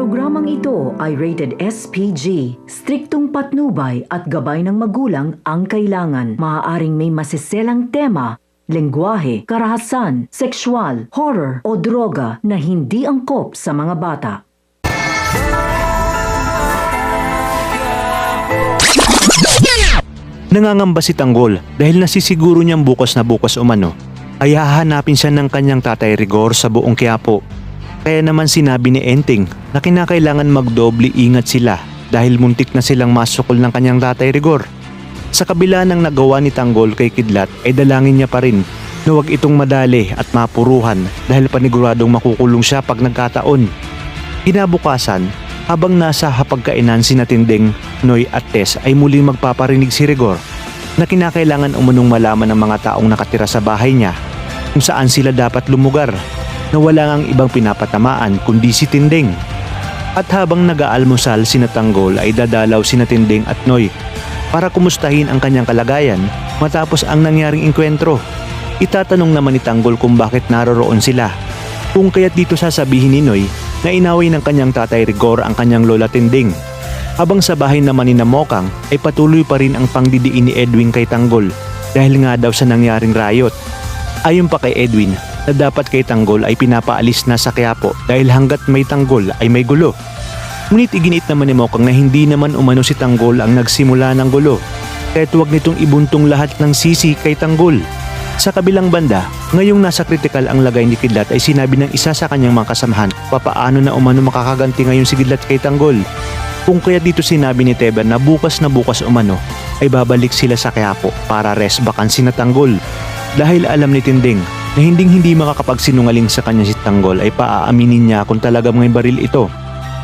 Programang ito ay rated SPG. Striktong patnubay at gabay ng magulang ang kailangan. Maaaring may masiselang tema, lengguwahe, karahasan, sexual, horror o droga na hindi angkop sa mga bata. Nangangamba si Tanggol dahil nasisiguro niyang bukas na bukas umano ay hahanapin siya ng kanyang tatay Rigor sa buong Quiapo. Kaya naman sinabi ni Enteng na kinakailangan magdoble ingat sila dahil muntik na silang masukol ng kanyang tatay Rigor. Sa kabila ng nagawa ni Tanggol kay Kidlat ay dalangin niya pa rin na huwag itong madali at mapuruhan dahil paniguradong makukulong siya pag nagkataon. Kinabukasan, habang nasa hapagkainan sina Tinding, Noy at Tess ay muling magpaparinig si Rigor na kinakailangan umunong malaman ng mga taong nakatira sa bahay niya kung saan sila dapat lumugar na wala ngang ibang pinapatamaan kundi si Tinding. At habang nag-aalmusal sina Tanggol ay dadalaw sina Tinding at Noy para kumustahin ang kanyang kalagayan matapos ang nangyaring engkwentro. Itatanong naman ni Tanggol kung bakit naroroon sila, kung kaya't dito sasabihin ni Noy na inaway ng kanyang tatay Rigor ang kanyang lola Tinding. Habang sa bahay naman ni Mokang ay patuloy pa rin ang pangdidiin ni Edwin kay Tanggol dahil nga daw sa nangyaring riot. Ayon pa kay Edwin na dapat kay Tanggol ay pinapaalis na sa Quiapo dahil hanggat may Tanggol ay may gulo. Ngunit iginit naman ni Mokang na hindi naman umano si Tanggol ang nagsimula ng gulo, kaya't huwag nitong ibuntong lahat ng sisi kay Tanggol. Sa kabilang banda, ngayong nasa kritikal ang lagay ni Kidlat ay sinabi ng isa sa kanyang mga kasamahan papaano na umano makakaganti ngayon si Kidlat kay Tanggol. Kung kaya dito sinabi ni Teber na bukas umano ay babalik sila sa Quiapo para rest vacancy na Tanggol. Dahil alam ni Tinding na hindi makakapagsinungaling sa kanya si Tanggol ay paaaminin niya kung talagang may baril ito.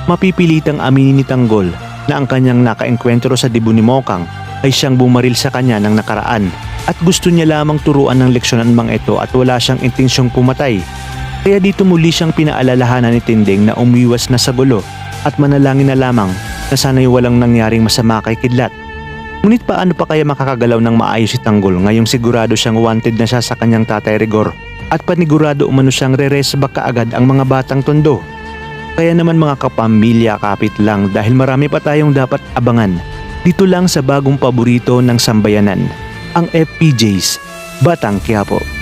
Mapipilitang aminin ni Tanggol na ang kanyang nakaengkwentro sa dibu ni Mokang ay siyang bumaril sa kanya ng nakaraan at gusto niya lamang turuan ng leksyon ang mga ito at wala siyang intensyong pumatay. Kaya dito muli siyang pinaalalahanan ni Tinding na umiwas na sa gulo at manalangin na lamang na sana'y walang nangyaring masama kay Kidlat. Ngunit paano pa kaya makakagalaw ng maayos si Tanggol ngayong sigurado siyang wanted na siya sa kanyang tatay Rigor at panigurado umano siyang re-resback kaagad ang mga batang tondo. Kaya naman mga kapamilya, kapit lang dahil marami pa tayong dapat abangan dito lang sa bagong paborito ng sambayanan, ang FPJ's Batang Quiapo.